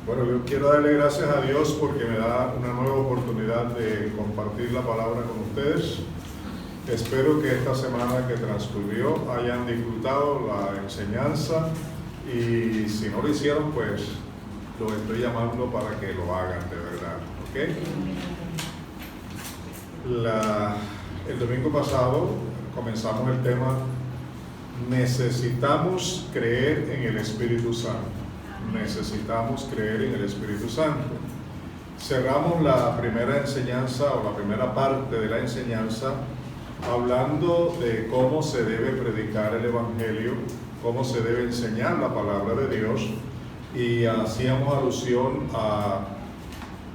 Bueno, yo quiero darle gracias a Dios porque me da una nueva oportunidad de compartir la palabra con ustedes. Espero que esta semana que transcurrió hayan disfrutado la enseñanza y si no lo hicieron, pues los estoy llamando para que lo hagan de verdad, ¿ok? El domingo pasado comenzamos el tema necesitamos creer en el Espíritu Santo. Necesitamos creer en el Espíritu Santo. Cerramos la primera enseñanza o la primera parte de la enseñanza hablando de cómo se debe predicar el Evangelio, cómo se debe enseñar la palabra de Dios, y hacíamos alusión a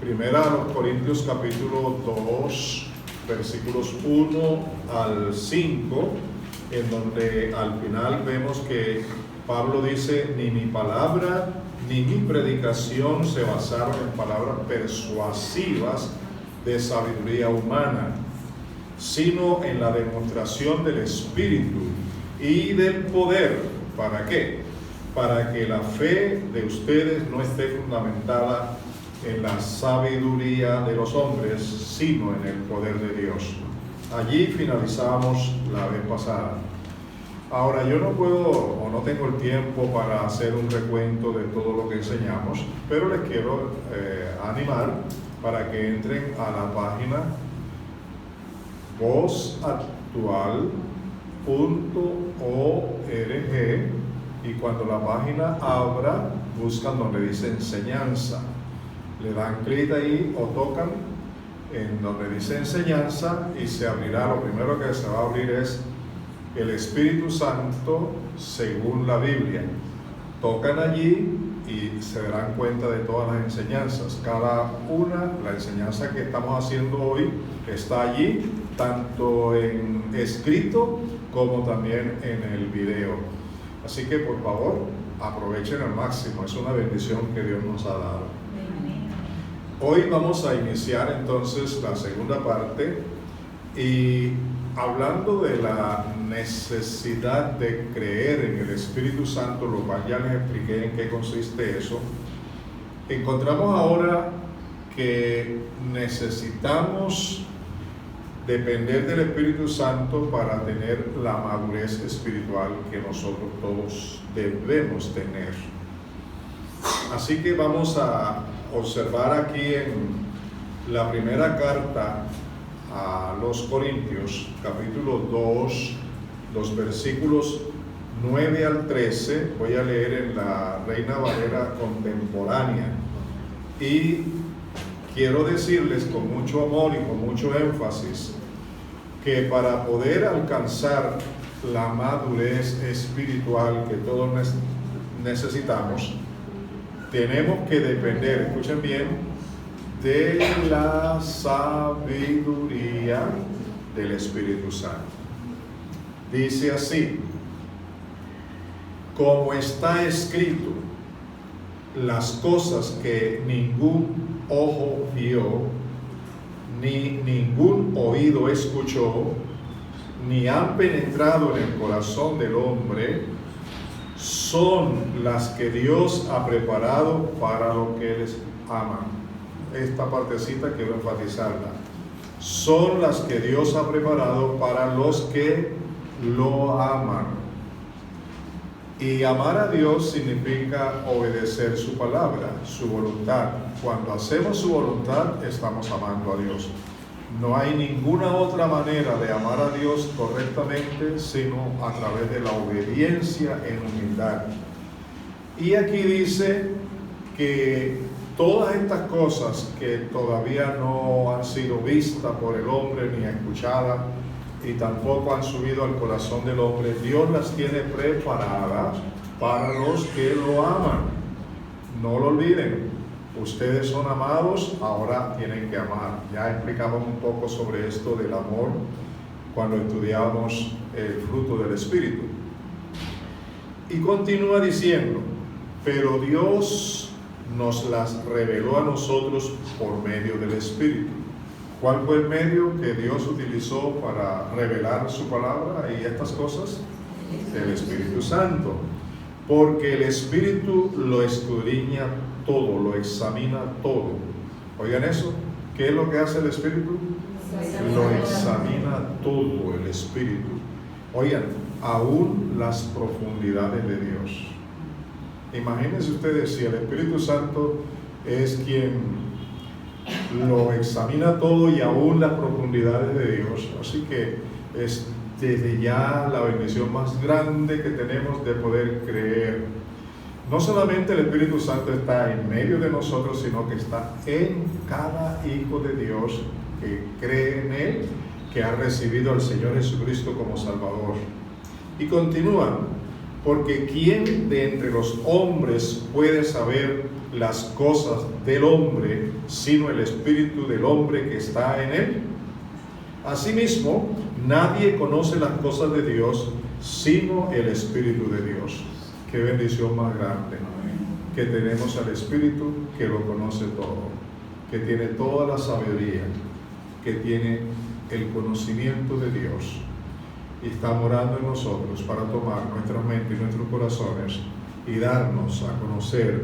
1 Corintios capítulo 2, versículos 1 al 5, en donde al final vemos que Pablo dice: ni mi palabra ni mi predicación se basaron en palabras persuasivas de sabiduría humana, sino en la demostración del Espíritu y del poder. ¿Para qué? Para que la fe de ustedes no esté fundamentada en la sabiduría de los hombres, sino en el poder de Dios. Allí finalizamos la vez pasada. Ahora, yo no puedo o no tengo el tiempo para hacer un recuento de todo lo que enseñamos, pero les quiero animar para que entren a la página vozactual.org y cuando la página abra, buscan donde dice enseñanza. Le dan clic ahí o tocan en donde dice enseñanza y se abrirá. Lo primero que se va a abrir es el Espíritu Santo según la Biblia. Tocan allí y se darán cuenta de todas las enseñanzas. Cada una, la enseñanza que estamos haciendo hoy está allí, tanto en escrito como también en el video. Así que por favor, aprovechen al máximo, es una bendición que Dios nos ha dado. Hoy vamos a iniciar entonces la segunda parte y hablando de la necesidad de creer en el Espíritu Santo, lo cual ya les expliqué en qué consiste eso. Encontramos ahora que necesitamos depender del Espíritu Santo para tener la madurez espiritual que nosotros todos debemos tener. Así que vamos a observar aquí en la primera carta a los Corintios, capítulo 2, los versículos 9 al 13, voy a leer en la Reina Valera contemporánea, y quiero decirles con mucho amor y con mucho énfasis que para poder alcanzar la madurez espiritual que todos necesitamos, tenemos que depender, escuchen bien, de la sabiduría del Espíritu Santo. Dice así: como está escrito, las cosas que ningún ojo vio, ni ningún oído escuchó, ni han penetrado en el corazón del hombre, son las que Dios ha preparado para los que les aman. Esta partecita quiero enfatizarla. Son las que Dios ha preparado para los que lo aman. Y amar a Dios significa obedecer su palabra, su voluntad. Cuando hacemos su voluntad, estamos amando a Dios. No hay ninguna otra manera de amar a Dios correctamente sino a través de la obediencia en humildad. Y aquí dice que todas estas cosas que todavía no han sido vistas por el hombre ni escuchadas y tampoco han subido al corazón del hombre, Dios las tiene preparadas para los que lo aman. No lo olviden. Ustedes son amados, ahora tienen que amar. Ya explicamos un poco sobre esto del amor cuando estudiamos el fruto del Espíritu. Y continúa diciendo: pero Dios nos las reveló a nosotros por medio del Espíritu. ¿Cuál fue el medio que Dios utilizó para revelar su palabra y estas cosas? El Espíritu Santo. porque el Espíritu lo escudriña todo, lo examina todo. Oigan eso, ¿qué es lo que hace el Espíritu? Lo examina todo el Espíritu. Oigan, aún las profundidades de Dios. Imagínense ustedes si el Espíritu Santo es quien lo examina todo y aún las profundidades de Dios. Así que es desde ya la bendición más grande que tenemos de poder creer. No solamente el Espíritu Santo está en medio de nosotros, sino que está en cada hijo de Dios que cree en Él, que ha recibido al Señor Jesucristo como Salvador. Y continúa, porque ¿quién de entre los hombres puede saber las cosas del hombre, sino el Espíritu del hombre que está en él? Asimismo, nadie conoce las cosas de Dios, sino el Espíritu de Dios. Qué bendición más grande, que tenemos al Espíritu que lo conoce todo, que tiene toda la sabiduría, que tiene el conocimiento de Dios y está morando en nosotros para tomar nuestra mente y nuestros corazones y darnos a conocer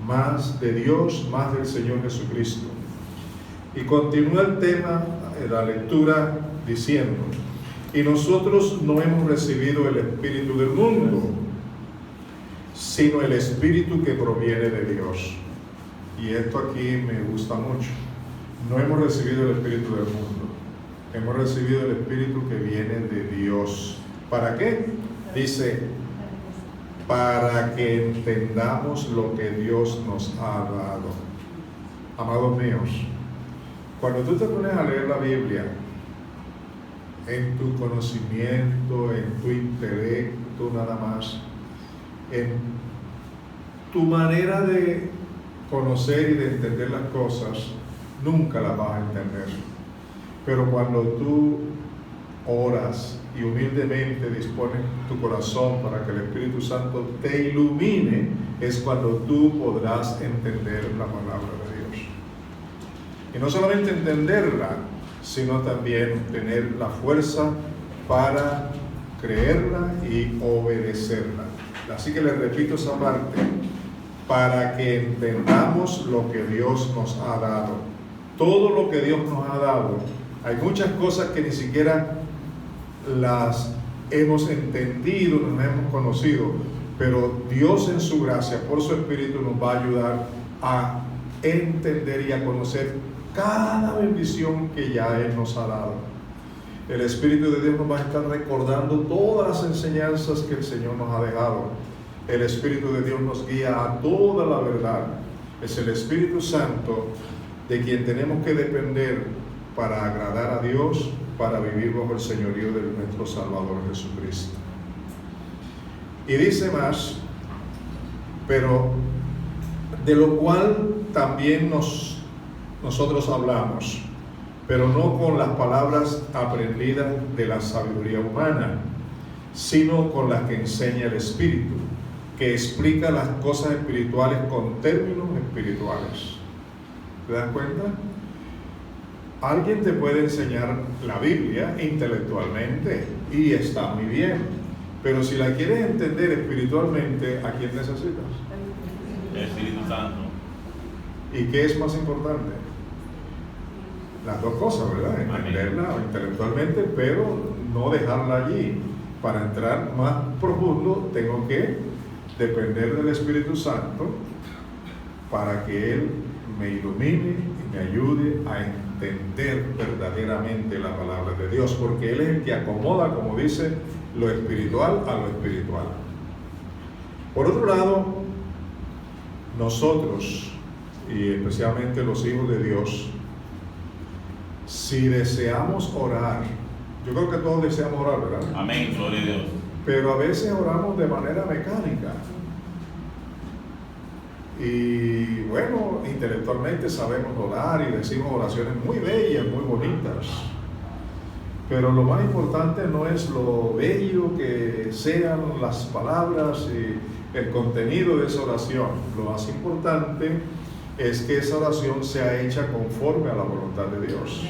más de Dios, más del Señor Jesucristo. Y continúa el tema, la lectura, diciendo: y nosotros no hemos recibido el espíritu del mundo, sino el Espíritu que proviene de Dios. Y esto aquí me gusta mucho. No hemos recibido el espíritu del mundo, hemos recibido el Espíritu que viene de Dios. ¿Para qué? Dice, para que entendamos lo que Dios nos ha dado. Amados míos, cuando tú te pones a leer la Biblia, en tu conocimiento, en tu intelecto nada más, en tu manera de conocer y de entender las cosas, nunca las vas a entender. Pero cuando tú oras y humildemente dispones tu corazón para que el Espíritu Santo te ilumine, es cuando tú podrás entender la palabra de Dios. Y no solamente entenderla, sino también tener la fuerza para creerla y obedecerla. Así que les repito esa parte, para que entendamos lo que Dios nos ha dado. Todo lo que Dios nos ha dado, hay muchas cosas que ni siquiera las hemos entendido, no hemos conocido, pero Dios en su gracia, por su Espíritu, nos va a ayudar a entender y a conocer cada bendición que ya Él nos ha dado. El Espíritu de Dios nos va a estar recordando todas las enseñanzas que el Señor nos ha dejado. El Espíritu de Dios nos guía a toda la verdad. Es el Espíritu Santo de quien tenemos que depender para agradar a Dios, para vivir bajo el señorío de nuestro Salvador Jesucristo. Y dice más, pero de lo cual también nosotros hablamos, pero no con las palabras aprendidas de la sabiduría humana, sino con las que enseña el Espíritu, que explica las cosas espirituales con términos espirituales. ¿Te das cuenta? Alguien te puede enseñar la Biblia intelectualmente y está muy bien, pero si la quieres entender espiritualmente, ¿a quién necesitas? El Espíritu Santo. ¿Y qué es más importante? Las dos cosas, ¿verdad? Entenderla intelectualmente, pero no dejarla allí. Para entrar más profundo, tengo que depender del Espíritu Santo para que Él me ilumine y me ayude a entender verdaderamente la palabra de Dios, porque Él es el que acomoda, como dice, lo espiritual a lo espiritual. Por otro lado, nosotros, y especialmente los hijos de Dios, si deseamos orar, yo creo que todos deseamos orar, ¿verdad? Amén, gloria a Dios. Pero a veces oramos de manera mecánica. Y bueno, intelectualmente sabemos orar y decimos oraciones muy bellas, muy bonitas. Pero lo más importante no es lo bello que sean las palabras y el contenido de esa oración. Lo más importante es que esa oración sea hecha conforme a la voluntad de Dios.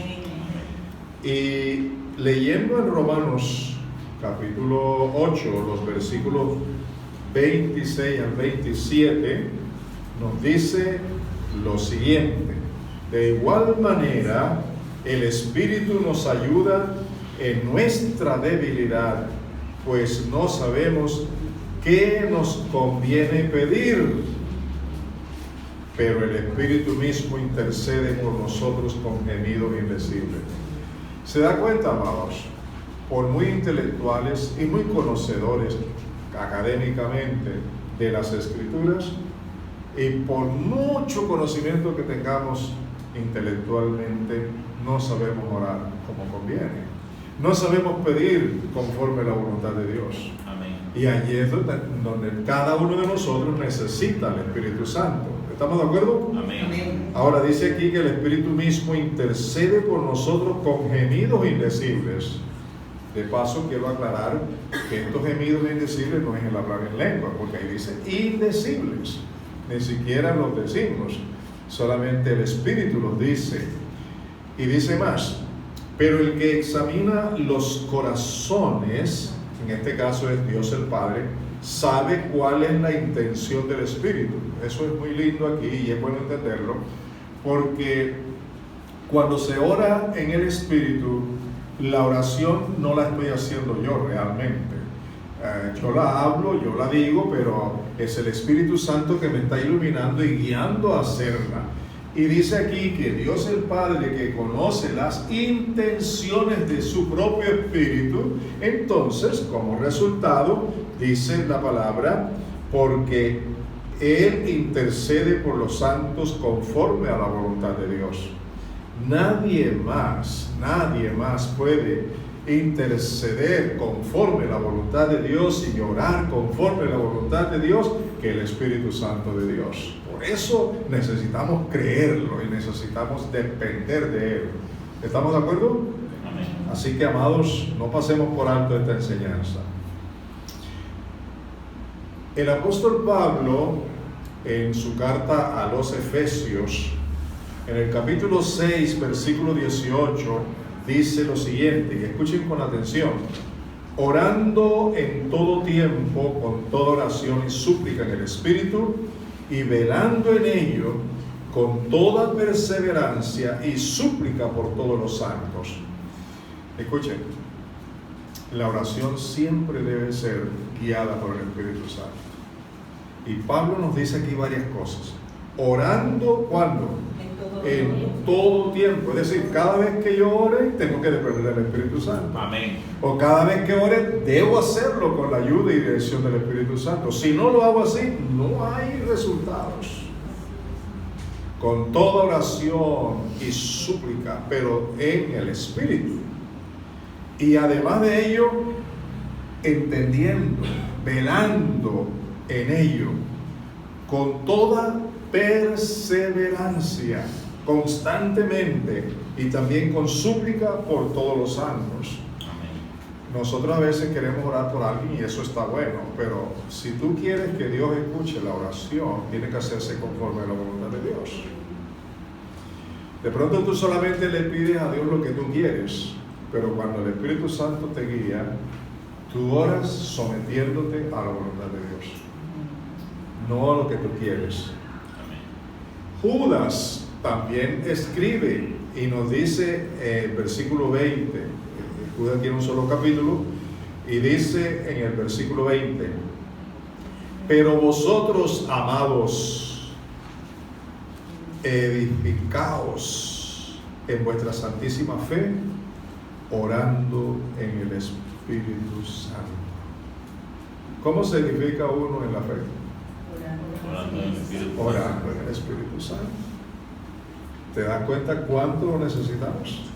Y leyendo en Romanos capítulo 8, los versículos 26 al 27, nos dice lo siguiente: de igual manera, el Espíritu nos ayuda en nuestra debilidad, pues no sabemos qué nos conviene pedir, pero el Espíritu mismo intercede por nosotros con gemidos indecibles. ¿Se da cuenta, amados? Por muy intelectuales y muy conocedores académicamente de las Escrituras, y por mucho conocimiento que tengamos intelectualmente, no sabemos orar como conviene. No sabemos pedir conforme a la voluntad de Dios. Amén. Y allí es donde cada uno de nosotros necesita el Espíritu Santo. ¿Estamos de acuerdo? Amén. Ahora dice aquí que el Espíritu mismo intercede por nosotros con gemidos indecibles. De paso, quiero aclarar que estos gemidos indecibles no es el hablar en lengua, porque ahí dice indecibles. Ni siquiera los decimos, solamente el Espíritu los dice. Y dice más: pero el que examina los corazones, en este caso es Dios el Padre, sabe cuál es la intención del Espíritu. Eso es muy lindo aquí y es bueno entenderlo, porque cuando se ora en el Espíritu, la oración no la estoy haciendo yo realmente. Yo la hablo, yo la digo, pero es el Espíritu Santo que me está iluminando y guiando a hacerla. Y dice aquí que Dios el Padre, que conoce las intenciones de su propio Espíritu, entonces, como resultado, dice la palabra, porque Él intercede por los santos conforme a la voluntad de Dios. Nadie más puede interceder conforme a la voluntad de Dios y orar conforme a la voluntad de Dios que el Espíritu Santo de Dios. Por eso necesitamos creerlo y necesitamos depender de Él. ¿Estamos de acuerdo? Amén. Así que, amados, no pasemos por alto esta enseñanza. El apóstol Pablo, en su carta a los Efesios, en el capítulo 6, versículo 18, dice lo siguiente, y escuchen con atención: orando en todo tiempo, con toda oración y súplica en el Espíritu, y velando en ello con toda perseverancia y súplica por todos los santos. Escuchen, la oración siempre debe ser guiada por el Espíritu Santo. Y Pablo nos dice aquí varias cosas. Orando, ¿cuándo? En todo tiempo. Es decir, cada vez que yo ore, tengo que depender del Espíritu Santo. Amén. O cada vez que ore, debo hacerlo con la ayuda y dirección del Espíritu Santo. Si no lo hago así, no hay resultados. Con toda oración y súplica, pero en el Espíritu. Y además de ello, entendiendo, velando en ello, con toda perseverancia, constantemente, y también con súplica por todos los santos. Nosotros a veces queremos orar por alguien y eso está bueno, pero si tú quieres que Dios escuche la oración, tiene que hacerse conforme a la voluntad de Dios. De pronto tú solamente le pides a Dios lo que tú quieres, pero cuando el Espíritu Santo te guía, tú oras sometiéndote a la voluntad de Dios, no a lo que tú quieres. Judas también escribe y nos dice el versículo 20, Judas tiene un solo capítulo, y dice en el versículo 20: pero vosotros, amados, edificaos en vuestra santísima fe, orando en el Espíritu Santo. ¿Cómo se edifica uno en la fe? Orando en el Espíritu. Orando en el Espíritu Santo. ¿Te das cuenta cuánto lo necesitamos?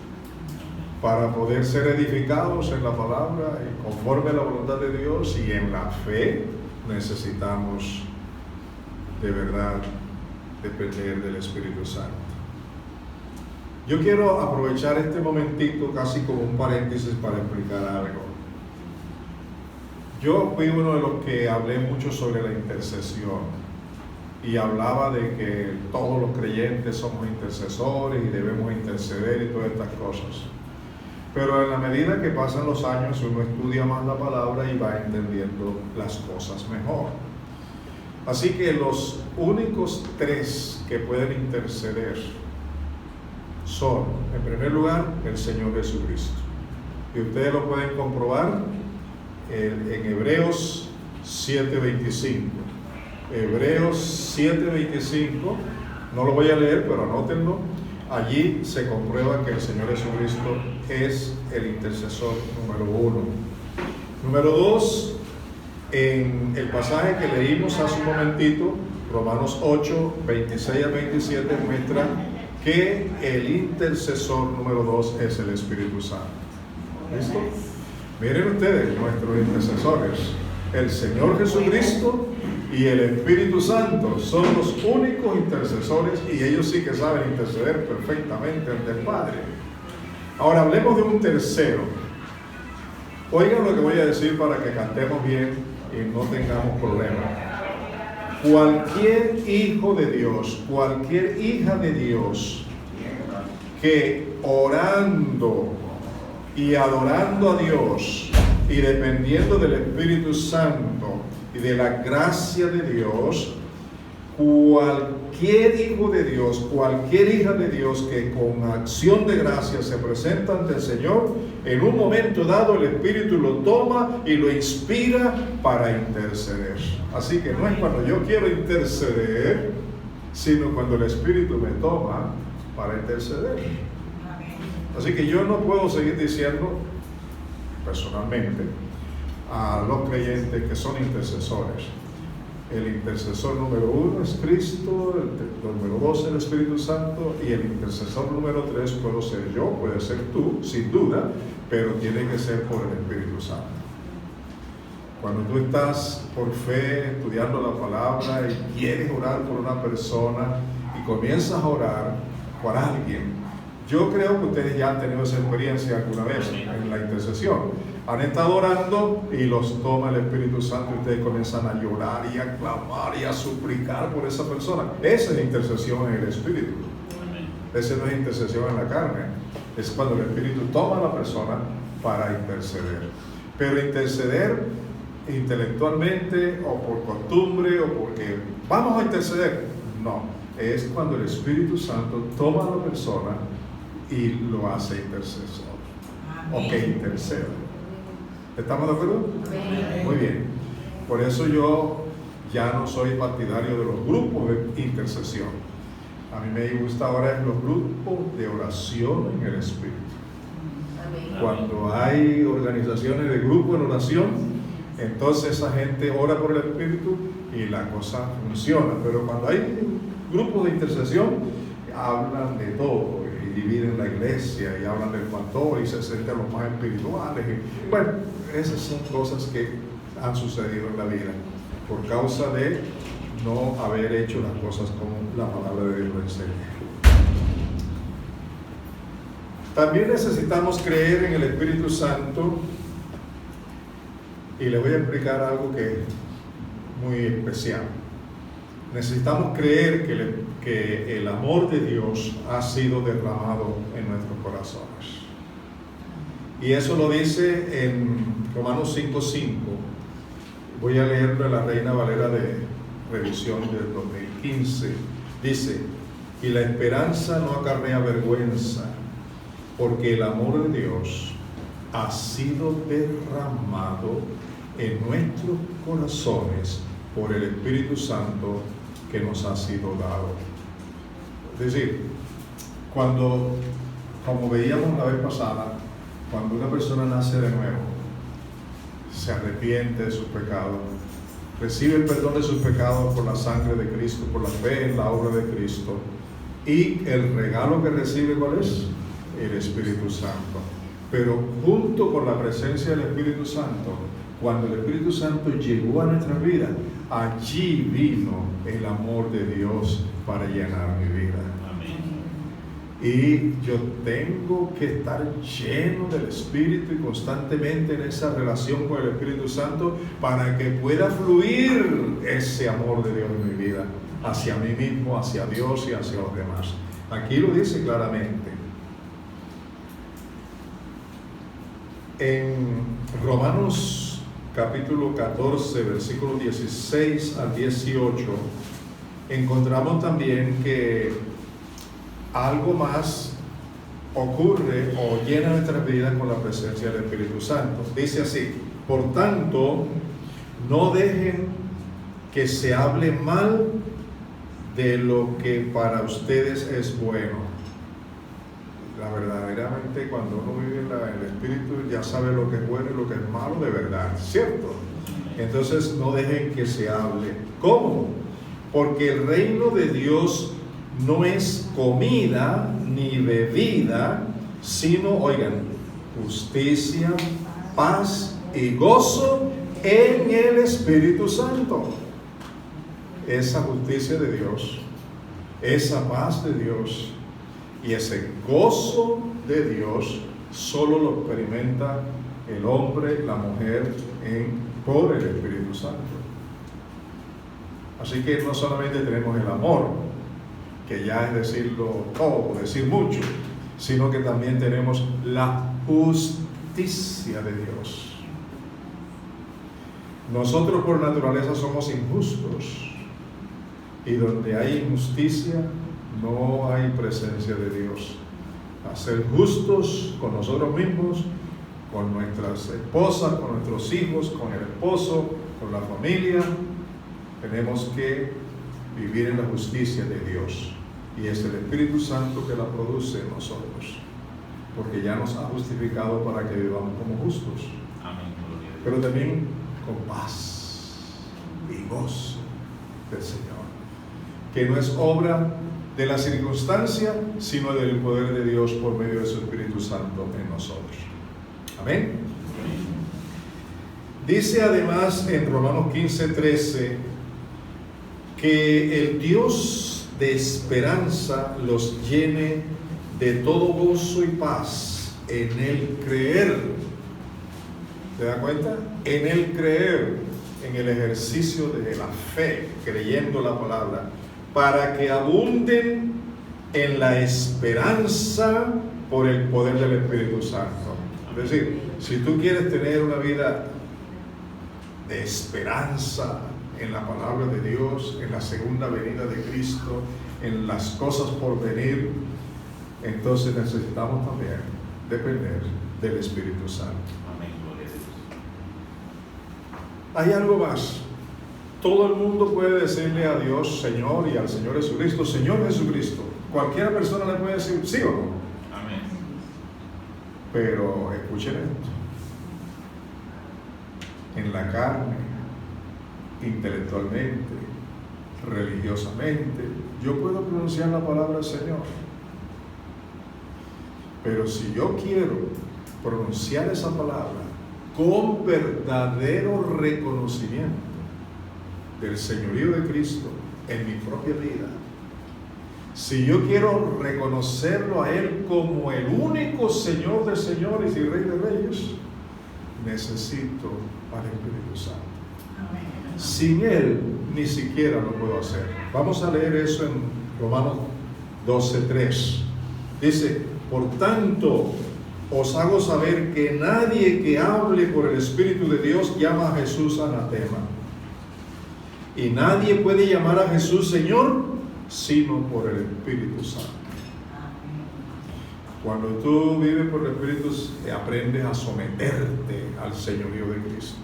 Para poder ser edificados en la palabra y conforme a la voluntad de Dios y en la fe, necesitamos de verdad depender del Espíritu Santo. Yo quiero aprovechar este momentito casi como un paréntesis para explicar algo. Yo fui uno de los que hablé mucho sobre la intercesión y hablaba de que todos los creyentes somos intercesores y debemos interceder y todas estas cosas. Pero en la medida que pasan los años, uno estudia más la palabra y va entendiendo las cosas mejor. Así que los únicos tres que pueden interceder son, en primer lugar, el Señor Jesucristo. Y ustedes lo pueden comprobar en Hebreos 7:25. Hebreos 7:25, no lo voy a leer, pero anótenlo. Allí se comprueba que el Señor Jesucristo es el intercesor número uno. Número dos, en el pasaje que leímos hace un momentito, Romanos 8:26-27, muestra que el intercesor número 2 es el Espíritu Santo. ¿Listo? Miren ustedes, nuestros intercesores, el Señor Jesucristo y el Espíritu Santo son los únicos intercesores, y ellos sí que saben interceder perfectamente ante el Padre. Ahora hablemos de un tercero. Oigan lo que voy a decir para que cantemos bien y no tengamos problemas. Cualquier hijo de Dios, cualquier hija de Dios que orando y adorando a Dios y dependiendo del Espíritu Santo y de la gracia de Dios, cualquier hijo de Dios, cualquier hija de Dios que con acción de gracia se presenta ante el Señor, en un momento dado el Espíritu lo toma y lo inspira para interceder. Así que no es cuando yo quiero interceder, sino cuando el Espíritu me toma para interceder. Así que yo no puedo seguir diciendo personalmente a los creyentes que son intercesores: el intercesor número 1 es Cristo, el número 2 es el Espíritu Santo, y el intercesor número 3 puedo ser yo, puede ser tú, sin duda, pero tiene que ser por el Espíritu Santo. Cuando tú estás por fe estudiando la palabra y quieres orar por una persona y comienzas a orar por alguien, yo creo que ustedes ya han tenido esa experiencia alguna vez en la intercesión. Han estado orando y los toma el Espíritu Santo y ustedes comienzan a llorar y a clamar y a suplicar por esa persona. Esa es intercesión en el Espíritu. Esa no es intercesión en la carne. Es cuando el Espíritu toma a la persona para interceder. Pero interceder intelectualmente o por costumbre o porque vamos a interceder, no. Es cuando el Espíritu Santo toma a la persona y lo hace intercesor. O que interceda. ¿Estamos de acuerdo? Muy bien. Por eso yo ya no soy partidario de los grupos de intercesión. A mí me gusta ahora los grupos de oración en el Espíritu. Cuando hay organizaciones de grupos en oración, entonces esa gente ora por el Espíritu y la cosa funciona. Pero cuando hay grupos de intercesión, hablan de todo y dividen la iglesia y hablan del pastor y se sienten los más espirituales. Y, bueno, esas son cosas que han sucedido en la vida por causa de no haber hecho las cosas como la palabra de Dios lo enseña. También necesitamos creer en el Espíritu Santo, y le voy a explicar algo que es muy especial. Necesitamos creer que el amor de Dios ha sido derramado en nuestros corazones. Y eso lo dice en Romanos 5:5. Voy a leerlo en la Reina Valera de revisión del 2015. Dice: y la esperanza no acarrea vergüenza, porque el amor de Dios ha sido derramado en nuestros corazones por el Espíritu Santo que nos ha sido dado. Es decir, cuando, como veíamos la vez pasada, cuando una persona nace de nuevo, se arrepiente de sus pecados, recibe el perdón de sus pecados por la sangre de Cristo, por la fe en la obra de Cristo, y el regalo que recibe, ¿cuál es? El Espíritu Santo. Pero junto con la presencia del Espíritu Santo, cuando el Espíritu Santo llegó a nuestra vida, allí vino el amor de Dios para llenar mi vida. Y yo tengo que estar lleno del Espíritu y constantemente en esa relación con el Espíritu Santo para que pueda fluir ese amor de Dios en mi vida, hacia mí mismo, hacia Dios y hacia los demás. Aquí lo dice claramente. En Romanos capítulo 14, versículos 16 al 18, encontramos también que algo más ocurre o llena nuestras vidas con la presencia del Espíritu Santo. Dice así: por tanto, no dejen que se hable mal de lo que para ustedes es bueno. Verdaderamente, cuando uno vive en el Espíritu, ya sabe lo que es bueno y lo que es malo de verdad, ¿cierto? Entonces, no dejen que se hable. ¿Cómo? Porque el reino de Dios no es comida ni bebida, sino, oigan, justicia, paz y gozo en el Espíritu Santo. Esa justicia de Dios, esa paz de Dios y ese gozo de Dios solo lo experimenta el hombre, la mujer por el Espíritu Santo. Así que no solamente tenemos el amor, que ya es decirlo todo, decir mucho, sino que también tenemos la justicia de Dios. Nosotros por naturaleza somos injustos, y donde hay injusticia no hay presencia de Dios. A ser justos con nosotros mismos, con nuestras esposas, con nuestros hijos, con el esposo, con la familia, tenemos que vivir en la justicia de Dios, y es el Espíritu Santo que la produce en nosotros, porque ya nos ha justificado para que vivamos como justos. Amén. Pero también con paz y gozo del Señor, que no es obra de la circunstancia, sino del poder de Dios por medio de su Espíritu Santo en nosotros. Amén. Dice además en Romanos 15:13 que el Dios de esperanza los llene de todo gozo y paz en el creer. ¿Se da cuenta? En el creer, en el ejercicio de la fe, creyendo la palabra, para que abunden en la esperanza por el poder del Espíritu Santo. Es decir, si tú quieres tener una vida de esperanza en la palabra de Dios, en la segunda venida de Cristo, en las cosas por venir, entonces necesitamos también depender del Espíritu Santo. Amén. Gloria a Dios. Hay algo más. Todo el mundo puede decirle a Dios Señor y al Señor Jesucristo, Señor Jesucristo. Cualquier persona le puede decir sí o no. Amén. Pero escuchen esto. En la carne, intelectualmente, religiosamente, yo puedo pronunciar la palabra Señor. Pero si yo quiero pronunciar esa palabra con verdadero reconocimiento del señorío de Cristo en mi propia vida, si yo quiero reconocerlo a Él como el único Señor de señores y Rey de reyes, necesito al Espíritu Santo. Sin Él ni siquiera lo puedo hacer. Vamos a leer eso en Romanos 12:3. Dice: por tanto, os hago saber que nadie que hable por el Espíritu de Dios llama a Jesús anatema. Y nadie puede llamar a Jesús Señor sino por el Espíritu Santo. Cuando tú vives por el Espíritu, aprendes a someterte al señorío de Cristo.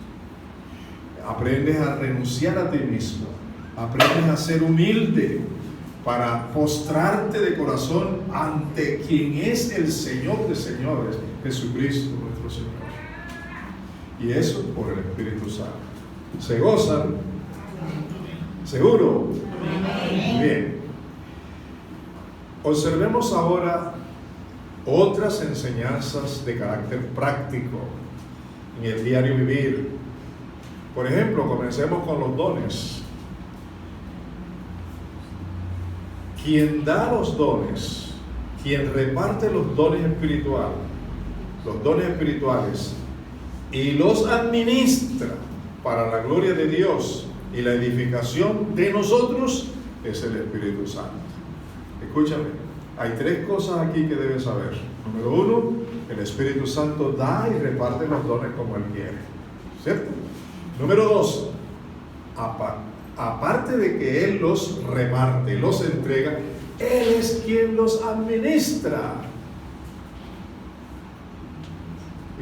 Aprendes a renunciar a ti mismo. Aprendes a ser humilde para postrarte de corazón ante quien es el Señor de señores, Jesucristo nuestro Señor. Y eso por el Espíritu Santo. ¿Se gozan? ¿Seguro? Bien. Observemos ahora otras enseñanzas de carácter práctico en el diario vivir. Por ejemplo, comencemos con los dones. Quien da los dones, quien reparte los dones espirituales y los administra para la gloria de Dios y la edificación de nosotros, es el Espíritu Santo. Escúchame, hay tres cosas aquí que debes saber. Número uno, el Espíritu Santo da y reparte los dones como Él quiere, ¿cierto? Número 2, aparte de que Él los reparte, los entrega, Él es quien los administra.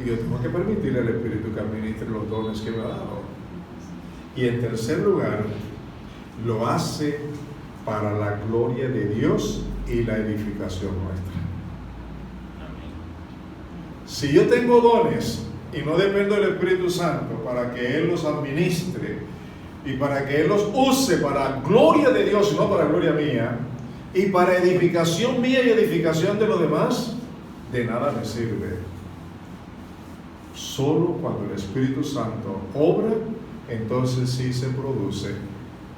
Y yo tengo que permitirle al Espíritu que administre los dones que me ha dado. Y en tercer lugar, lo hace para la gloria de Dios y la edificación nuestra. Si yo tengo dones y no dependo del Espíritu Santo para que Él los administre y para que Él los use para gloria de Dios y no para gloria mía, y para edificación mía y edificación de los demás, de nada me sirve. Solo cuando el Espíritu Santo obra, entonces sí se produce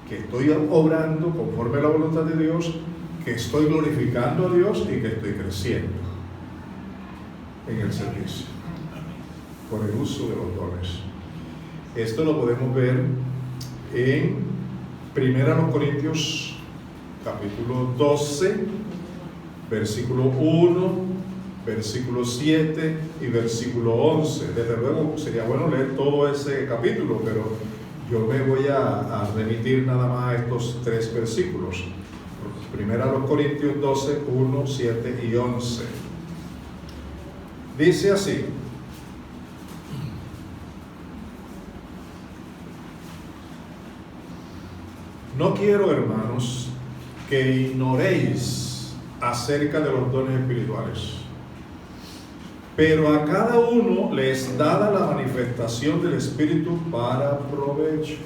que estoy obrando conforme a la voluntad de Dios, que estoy glorificando a Dios y que estoy creciendo en el servicio por el uso de los dones. Esto lo podemos ver en 1 Corintios capítulo 12, versículo 1, versículo 7 y versículo 11. Desde luego sería bueno leer todo ese capítulo, pero yo me voy a remitir nada más a estos 3 versículos. 1 Corintios 12, 1, 7 y 11. Dice así: no quiero, hermanos, que ignoréis acerca de los dones espirituales, pero a cada uno le es dada la manifestación del Espíritu para provecho.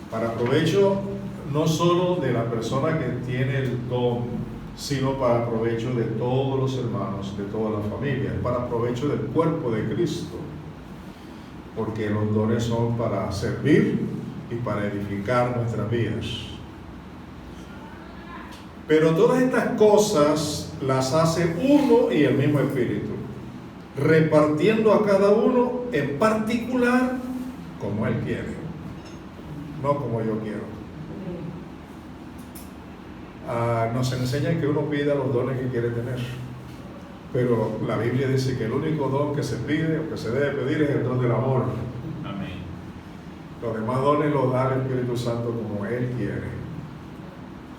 Para provecho no solo de la persona que tiene el don, sino para provecho de todos los hermanos, de toda la familia, para provecho del cuerpo de Cristo, porque los dones son para servir y para edificar nuestras vidas. Pero todas estas cosas las hace uno y el mismo Espíritu, repartiendo a cada uno en particular como Él quiere, no como yo quiero. Nos enseña que uno pida los dones que quiere tener, pero la Biblia dice que el único don que se pide o que se debe pedir es el don del amor. Amén. Los demás dones los da el Espíritu Santo como Él quiere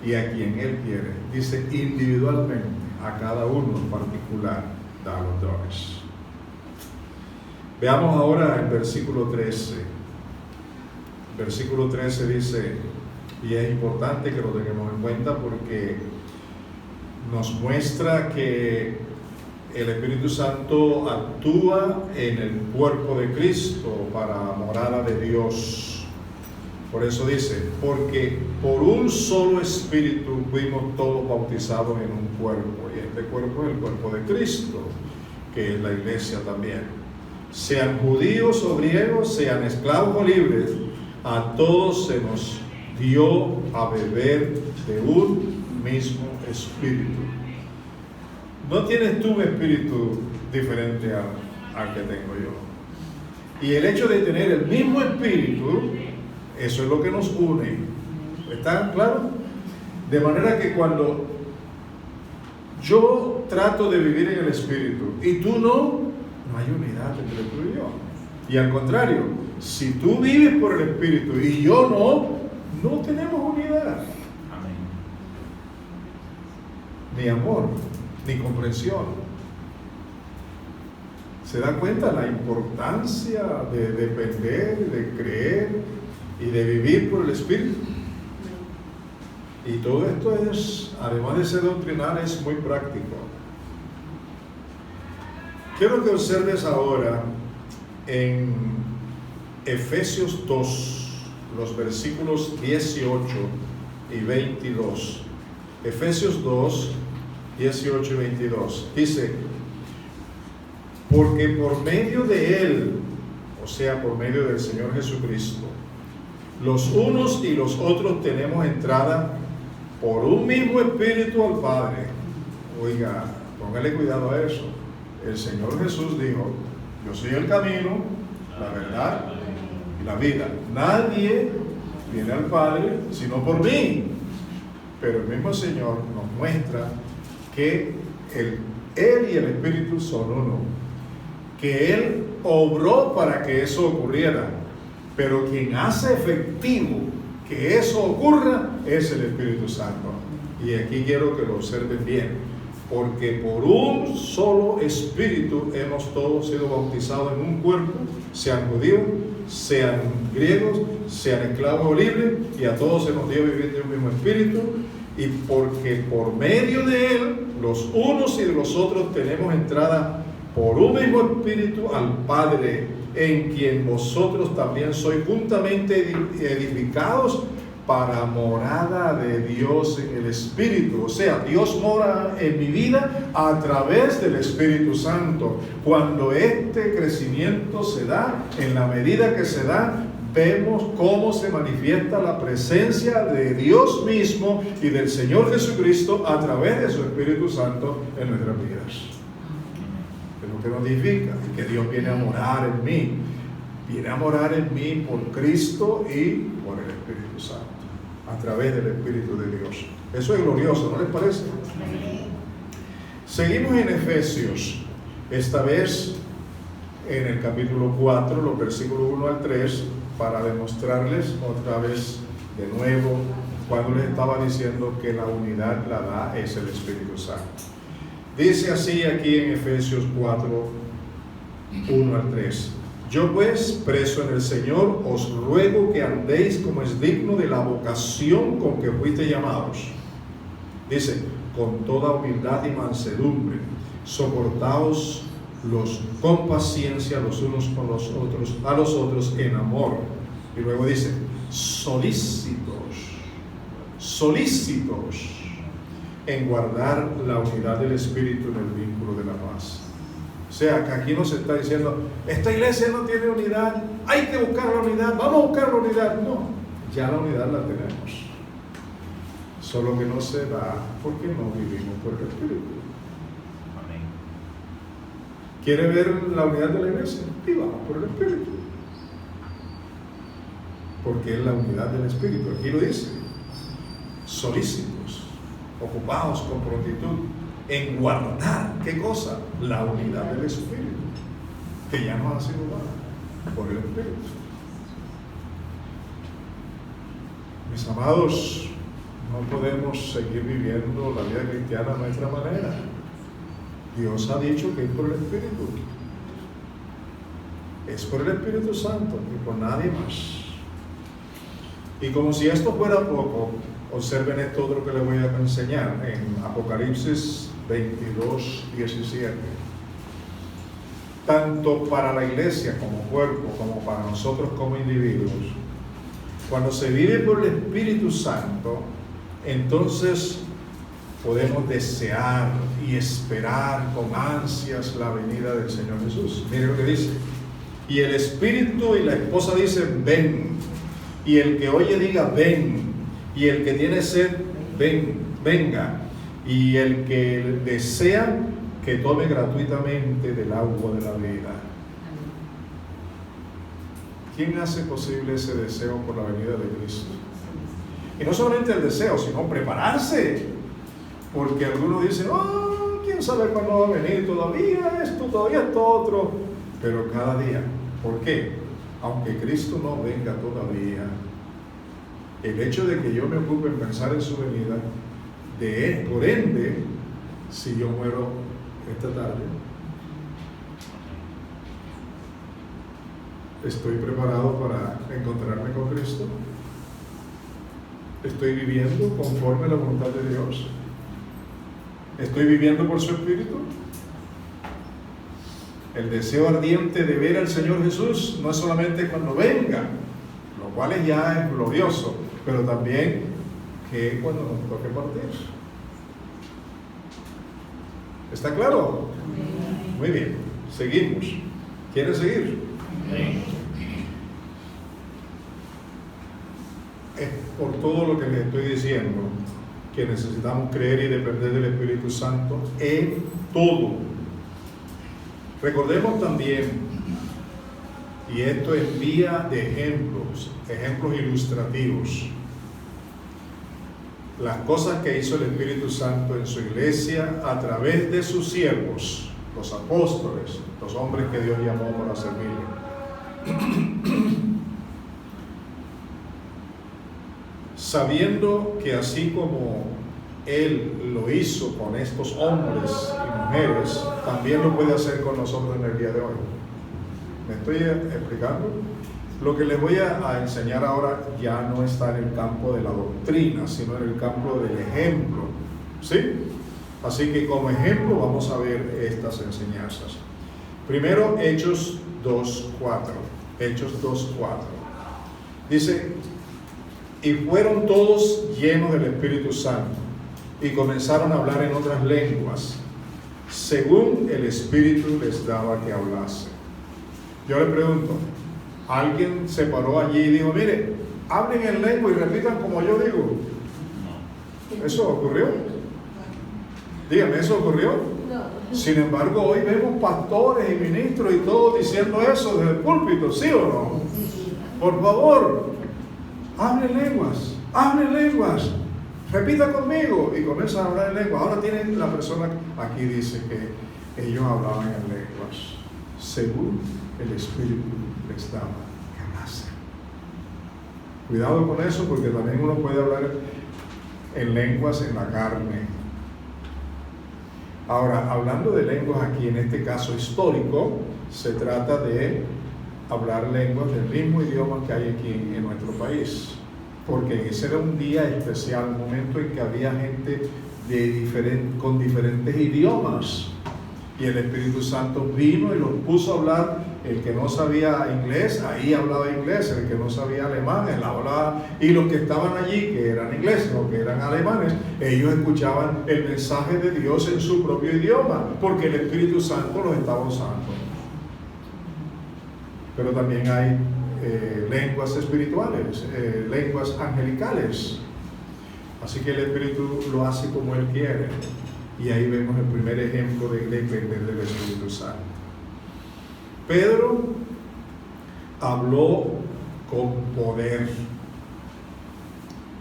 y a quien Él quiere. Dice individualmente, a cada uno en particular da los dones. Veamos ahora el versículo 13. Versículo 13 dice, y es importante que lo tengamos en cuenta porque nos muestra que el Espíritu Santo actúa en el cuerpo de Cristo para morada de Dios. Por eso dice, porque por un solo Espíritu fuimos todos bautizados en un cuerpo, y este cuerpo es el cuerpo de Cristo, que es la iglesia también. Sean judíos o griegos, sean esclavos o libres, a todos se nos dio a beber de un mismo espíritu. No tienes tú un espíritu diferente al que tengo yo. Y el hecho de tener el mismo espíritu, eso es lo que nos une. ¿Está claro? De manera que cuando yo trato de vivir en el espíritu y tú no hay unidad entre tú y yo. Y al contrario, si tú vives por el espíritu y yo no tenemos unidad. Amén. Ni amor, ni comprensión. ¿Se da cuenta la importancia de depender, de creer y de vivir por el Espíritu? Y todo esto es, además de ser doctrinal, es muy práctico. Quiero que observes ahora en Efesios 2, los versículos 18 y 22. Efesios 2, 18 y 22. Dice, porque por medio de Él, o sea, por medio del Señor Jesucristo, los unos y los otros tenemos entrada por un mismo Espíritu al Padre. Oiga, póngale cuidado a eso. El Señor Jesús dijo, yo soy el camino, la verdad y la vida. Nadie viene al Padre sino por mí. Pero el mismo Señor nos muestra que Él y el Espíritu son uno. que Él obró para que eso ocurriera, pero quien hace efectivo que eso ocurra es el Espíritu Santo. Y aquí quiero que lo observen bien, porque por un solo Espíritu hemos todos sido bautizados en un cuerpo, sean judíos, sean griegos, sean esclavos o libres, y a todos se nos dio vivir de un mismo Espíritu, y porque por medio de Él, los unos y los otros tenemos entrada por un mismo Espíritu al Padre, en quien vosotros también sois juntamente edificados para morada de Dios en el Espíritu. O sea, Dios mora en mi vida a través del Espíritu Santo. Cuando este crecimiento se da, en la medida que se da, vemos cómo se manifiesta la presencia de Dios mismo y del Señor Jesucristo a través de su Espíritu Santo en nuestras vidas. Es lo que nos edifica, y que Dios viene a morar en mí. Viene a morar en mí por Cristo y por el Espíritu Santo, a través del Espíritu de Dios. Eso es glorioso, ¿no les parece? Seguimos en Efesios, esta vez en el capítulo 4, los versículos 1 al 3, para demostrarles otra vez de nuevo cuando les estaba diciendo que la unidad la da es el Espíritu Santo. Dice así aquí en Efesios 4, 1 al 3. Yo pues, preso en el Señor, os ruego que andéis como es digno de la vocación con que fuiste llamados. Dice, con toda humildad y mansedumbre, soportaos con paciencia los unos con los otros, a los otros en amor. Y luego dice, solícitos en guardar la unidad del Espíritu en el vínculo de la paz. O sea, que aquí nos está diciendo, esta iglesia no tiene unidad, hay que buscar la unidad, vamos a buscar la unidad. No, ya la unidad la tenemos. Solo que no se da porque no vivimos por el Espíritu. Amén. ¿Quiere ver la unidad de la iglesia? Vivamos por el Espíritu. Porque es la unidad del Espíritu. Aquí lo dice. Solícitos, ocupados con prontitud en guardar, ¿qué cosa? La unidad del Espíritu, que ya nos ha sido dada por el Espíritu. Mis amados, no podemos seguir viviendo la vida cristiana a nuestra manera. Dios ha dicho que es por el Espíritu. Es por el Espíritu Santo y por nadie más. Y como si esto fuera poco, observen esto otro que les voy a enseñar en Apocalipsis 22, 17. Tanto para la iglesia como cuerpo, como para nosotros como individuos, cuando se vive por el Espíritu Santo, entonces podemos desear y esperar con ansias la venida del Señor Jesús. Mire lo que dice. Y el Espíritu y la esposa dicen, ven. Y el que oye diga, ven. Y el que tiene sed, venga. Y el que desea, que tome gratuitamente del agua de la vida. ¿Quién hace posible ese deseo por la venida de Cristo? Y no solamente el deseo, sino prepararse. Porque algunos dicen, ¿quién sabe cuándo va a venir? Todavía esto otro. Pero cada día. ¿Por qué? Aunque Cristo no venga todavía, el hecho de que yo me ocupe en pensar en su venida, por ende, si yo muero esta tarde, estoy preparado para encontrarme con Cristo. Estoy viviendo conforme a la voluntad de Dios. Estoy viviendo por su Espíritu. El deseo ardiente de ver al Señor Jesús no es solamente cuando venga, lo cual ya es glorioso, pero también que cuando nos toque partir. ¿Está claro? Muy bien, seguimos. ¿Quieren seguir? Es por todo lo que les estoy diciendo que necesitamos creer y depender del Espíritu Santo en todo. Recordemos también, y esto es vía de ejemplos ilustrativos, las cosas que hizo el Espíritu Santo en su iglesia a través de sus siervos, los apóstoles, los hombres que Dios llamó para servirle. Sabiendo que así como Él lo hizo con estos hombres y mujeres, también lo puede hacer con nosotros en el día de hoy. ¿Me estoy explicando? Lo que les voy a enseñar ahora ya no está en el campo de la doctrina, sino en el campo del ejemplo. ¿Sí? Así que como ejemplo vamos a ver estas enseñanzas. Primero, Hechos 2:4. Hechos 2:4. Dice: y fueron todos llenos del Espíritu Santo y comenzaron a hablar en otras lenguas, según el Espíritu les daba que hablase. Yo le pregunto, ¿alguien se paró allí y dijo, mire, hablen en lengua y repitan como yo digo? ¿Eso ocurrió? Dígame, ¿eso ocurrió? No. Sin embargo, hoy vemos pastores y ministros y todos diciendo eso desde el púlpito, ¿sí o no? Por favor, hablen lenguas, repita conmigo, y comienzan a hablar en lenguas. Ahora tienen la persona, aquí dice que ellos hablaban en lenguas, según el Espíritu les daba que hablasen. Cuidado con eso, porque también uno puede hablar en lenguas en la carne. Ahora, hablando de lenguas aquí, en este caso histórico, se trata de hablar lenguas del mismo idioma que hay aquí en nuestro país, porque ese era un día especial, un momento en que había gente con diferentes idiomas, y el Espíritu Santo vino y los puso a hablar. El que no sabía inglés, ahí hablaba inglés; el que no sabía alemán, él hablaba, y los que estaban allí, que eran ingleses o que eran alemanes, ellos escuchaban el mensaje de Dios en su propio idioma, porque el Espíritu Santo los estaba usando. Pero también hay lenguas espirituales, lenguas angelicales. Así que el Espíritu lo hace como Él quiere. Y ahí vemos el primer ejemplo de depender del Espíritu Santo. Pedro habló con poder,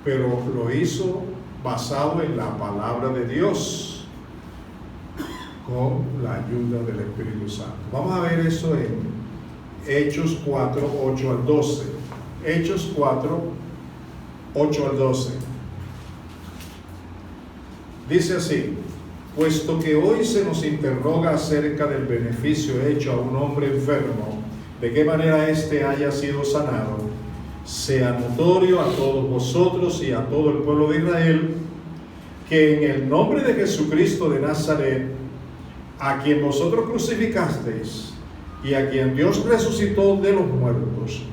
pero lo hizo basado en la palabra de Dios, con la ayuda del Espíritu Santo. Vamos a ver eso en Hechos 4, 8 al 12. Hechos 4, 8 al 12. Dice así: puesto que hoy se nos interroga acerca del beneficio hecho a un hombre enfermo, de qué manera éste haya sido sanado, sea notorio a todos vosotros y a todo el pueblo de Israel, que en el nombre de Jesucristo de Nazaret, a quien vosotros crucificasteis y a quien Dios resucitó de los muertos,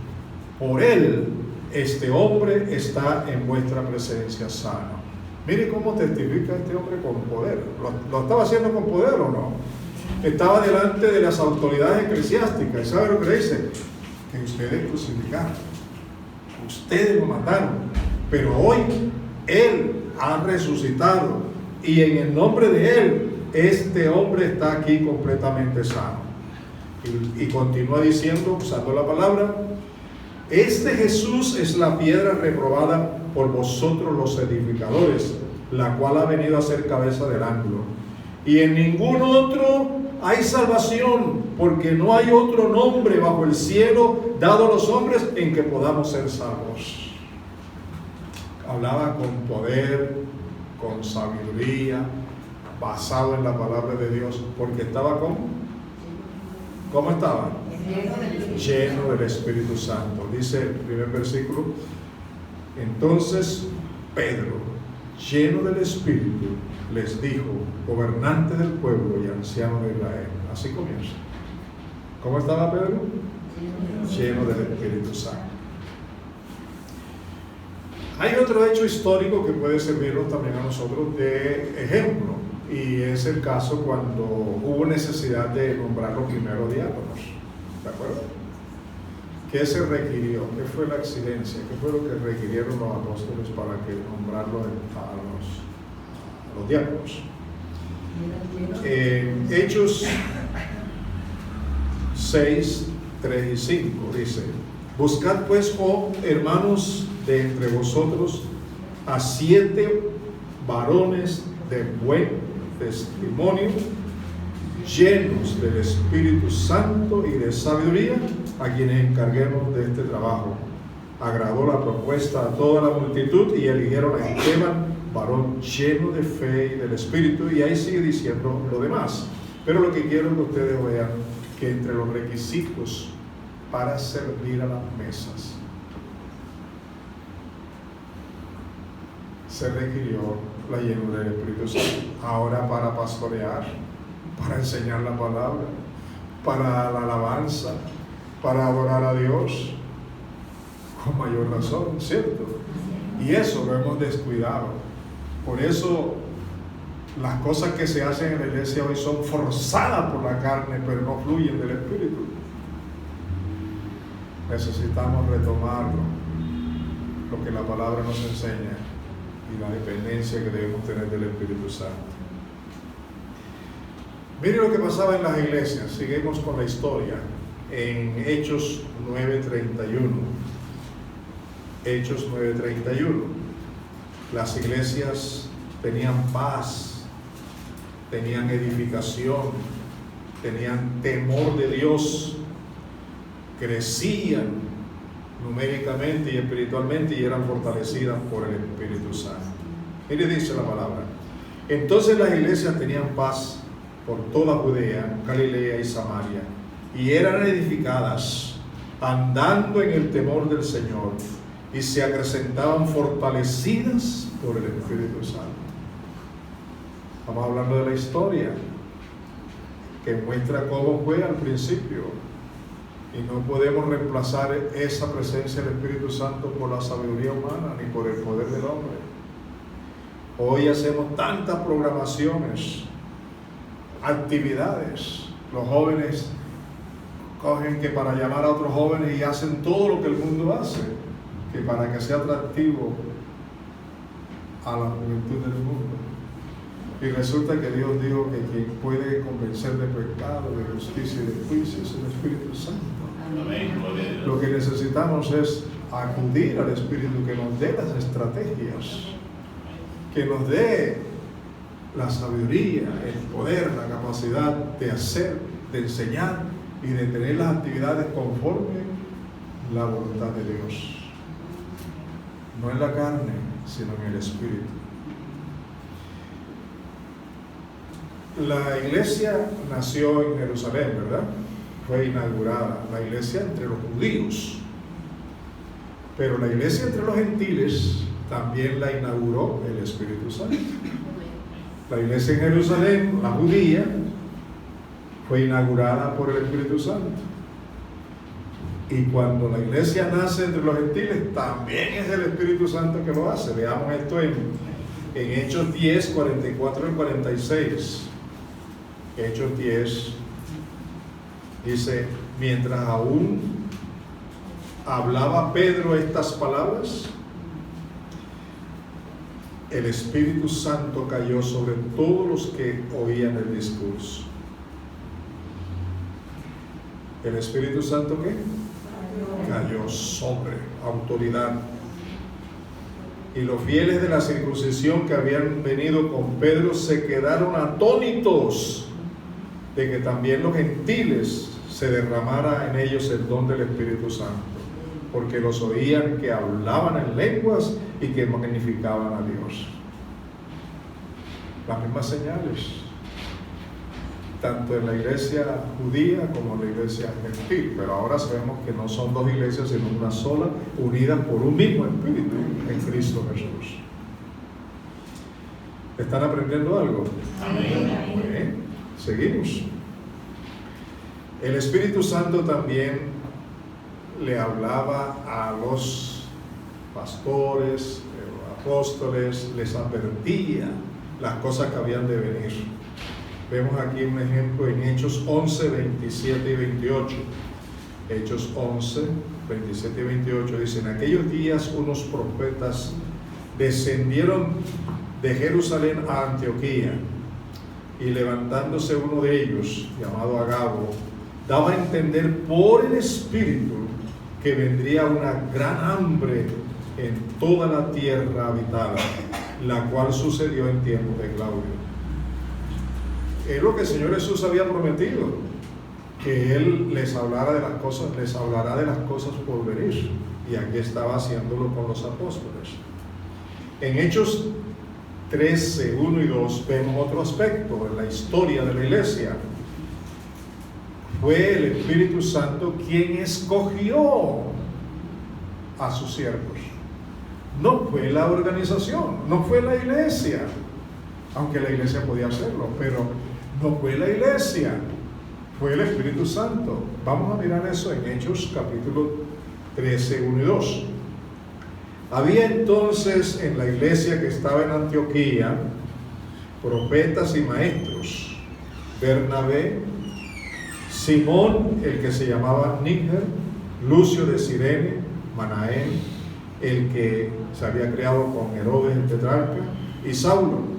por él este hombre está en vuestra presencia sano. Mire cómo testifica este hombre con poder. ¿Lo estaba haciendo con poder o no? Estaba delante de las autoridades eclesiásticas. ¿Y sabe lo que dice? Que ustedes crucificaron, ustedes lo mataron, pero hoy Él ha resucitado, y en el nombre de Él este hombre está aquí completamente sano. Y continúa diciendo, usando la palabra: este Jesús es la piedra reprobada por vosotros los edificadores, la cual ha venido a ser cabeza del ángulo. Y en ningún otro hay salvación, porque no hay otro nombre bajo el cielo dado a los hombres en que podamos ser salvos. Hablaba con poder, con sabiduría, basado en la palabra de Dios, porque estaba ¿cómo estaba? Lleno del Espíritu Santo. Dice el primer versículo: entonces Pedro, lleno del Espíritu, les dijo: gobernante del pueblo y anciano de Israel. Así comienza. ¿Cómo estaba Pedro? Lleno del Espíritu Santo. Hay otro hecho histórico que puede servirnos también a nosotros de ejemplo, y es el caso cuando hubo necesidad de nombrar los primeros diáconos. ¿De acuerdo? ¿Qué se requirió? ¿Qué fue la exigencia? ¿Qué fue lo que requirieron los apóstoles para que nombrarlos a los diáconos? Hechos 6, 3 y 5 dice: buscad pues, oh hermanos, de entre vosotros a 7 varones de buen testimonio, llenos del Espíritu Santo y de sabiduría, a quienes encarguemos de este trabajo. Agradó la propuesta a toda la multitud y eligieron a Esteban, varón lleno de fe y del Espíritu, y ahí sigue diciendo lo demás. Pero lo que quiero que ustedes vean, que entre los requisitos para servir a las mesas se requirió la llenura del Espíritu Santo. Ahora para pastorear, para enseñar la palabra, para la alabanza, para adorar a Dios, con mayor razón, ¿cierto? Y eso lo hemos descuidado. Por eso las cosas que se hacen en la iglesia hoy son forzadas por la carne, pero no fluyen del Espíritu. Necesitamos retomarlo, lo que la palabra nos enseña, y la dependencia que debemos tener del Espíritu Santo. Miren lo que pasaba en las iglesias. Seguimos con la historia en Hechos 9:31. Hechos 9:31. Las iglesias tenían paz, tenían edificación, tenían temor de Dios, crecían numéricamente y espiritualmente y eran fortalecidas por el Espíritu Santo. Mire, dice la palabra: entonces las iglesias tenían paz por toda Judea, Galilea y Samaria, y eran edificadas, andando en el temor del Señor, y se acrecentaban fortalecidas por el Espíritu Santo. Estamos hablando de la historia que muestra cómo fue al principio. Y no podemos reemplazar esa presencia del Espíritu Santo por la sabiduría humana ni por el poder del hombre. Hoy hacemos tantas programaciones, actividades. Los jóvenes cogen que para llamar a otros jóvenes y hacen todo lo que el mundo hace, que para que sea atractivo a la juventud del mundo. Y resulta que Dios dijo que quien puede convencer de pecado, de justicia y de juicio es el Espíritu Santo. Amén. Lo que necesitamos es acudir al Espíritu que nos dé las estrategias, que nos dé la sabiduría, el poder, la capacidad de hacer, de enseñar y de tener las actividades conforme la voluntad de Dios. No en la carne, sino en el Espíritu. La iglesia nació en Jerusalén, ¿verdad? Fue inaugurada la iglesia entre los judíos, pero la iglesia entre los gentiles también la inauguró el Espíritu Santo. La iglesia en Jerusalén, la judía, fue inaugurada por el Espíritu Santo. Y cuando la iglesia nace entre los gentiles, también es el Espíritu Santo que lo hace. Veamos esto en Hechos 10, 44 y 46. Hechos 10 dice: mientras aún hablaba Pedro estas palabras, el Espíritu Santo cayó sobre todos los que oían el discurso. ¿El Espíritu Santo qué? Cayó sobre autoridad. Y los fieles de la circuncisión que habían venido con Pedro se quedaron atónitos de que también los gentiles se derramara en ellos el don del Espíritu Santo, porque los oían que hablaban en lenguas y que magnificaban a Dios. Las mismas señales, tanto en la iglesia judía como en la iglesia gentil, pero ahora sabemos que no son dos iglesias, sino una sola, unidas por un mismo Espíritu en Cristo Jesús. ¿Están aprendiendo algo? Amén. Muy bien, seguimos. El Espíritu Santo también le hablaba a los pastores, apóstoles, les advertía las cosas que habían de venir. Vemos aquí un ejemplo en Hechos 11, 27 y 28. Hechos 11, 27 y 28 dicen: en aquellos días unos profetas descendieron de Jerusalén a Antioquía, y levantándose uno de ellos, llamado Agabo, daba a entender por el Espíritu que vendría una gran hambre en toda la tierra habitada, la cual sucedió en tiempos de Claudio. es lo que el Señor Jesús había prometido, que Él les hablará de las cosas por venir. Y aquí estaba haciéndolo con los apóstoles. En Hechos 13, 1 y 2 vemos otro aspecto en la historia de la iglesia. Fue el Espíritu Santo quien escogió a sus siervos. No fue la organización, no fue la iglesia, aunque la iglesia podía hacerlo, pero no fue la iglesia, fue el Espíritu Santo. Vamos a mirar eso en Hechos capítulo 13, 1 y 2. Había entonces en la iglesia que estaba en Antioquía profetas y maestros: Bernabé, Simón, el que se llamaba Níger, Lucio de Cirene, Manaén, el que se había criado con Herodes el tetrarca, y Saulo.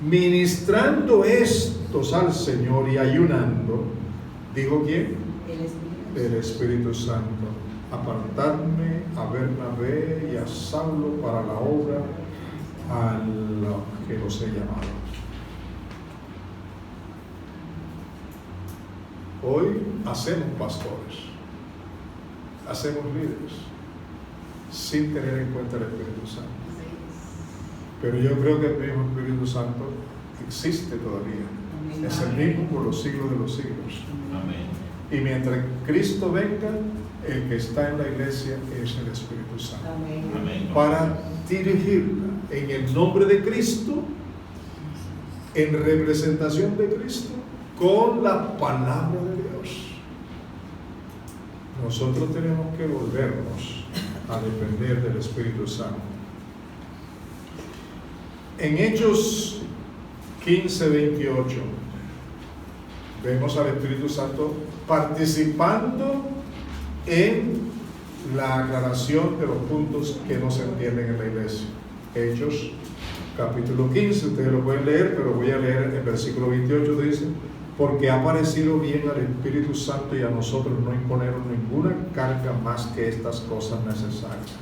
Ministrando estos al Señor y ayunando, ¿dijo quién? El Espíritu Santo: apartarme a Bernabé y a Saulo para la obra a los que los he llamado. Hoy hacemos pastores, hacemos líderes, sin tener en cuenta el Espíritu Santo. Pero yo creo que el mismo Espíritu Santo existe todavía. Es el mismo por los siglos de los siglos. Amén. Y mientras Cristo venga, el que está en la iglesia es el Espíritu Santo. Amén. Para dirigirla en el nombre de Cristo, en representación de Cristo, con la palabra de Dios. Nosotros tenemos que volvernos a depender del Espíritu Santo. En Hechos 15, 28 vemos al Espíritu Santo participando en la aclaración de los puntos que no se entienden en la iglesia. Hechos capítulo 15, ustedes lo pueden leer, pero voy a leer el versículo 28. Dice: porque ha parecido bien al Espíritu Santo y a nosotros no imponernos ninguna carga más que estas cosas necesarias.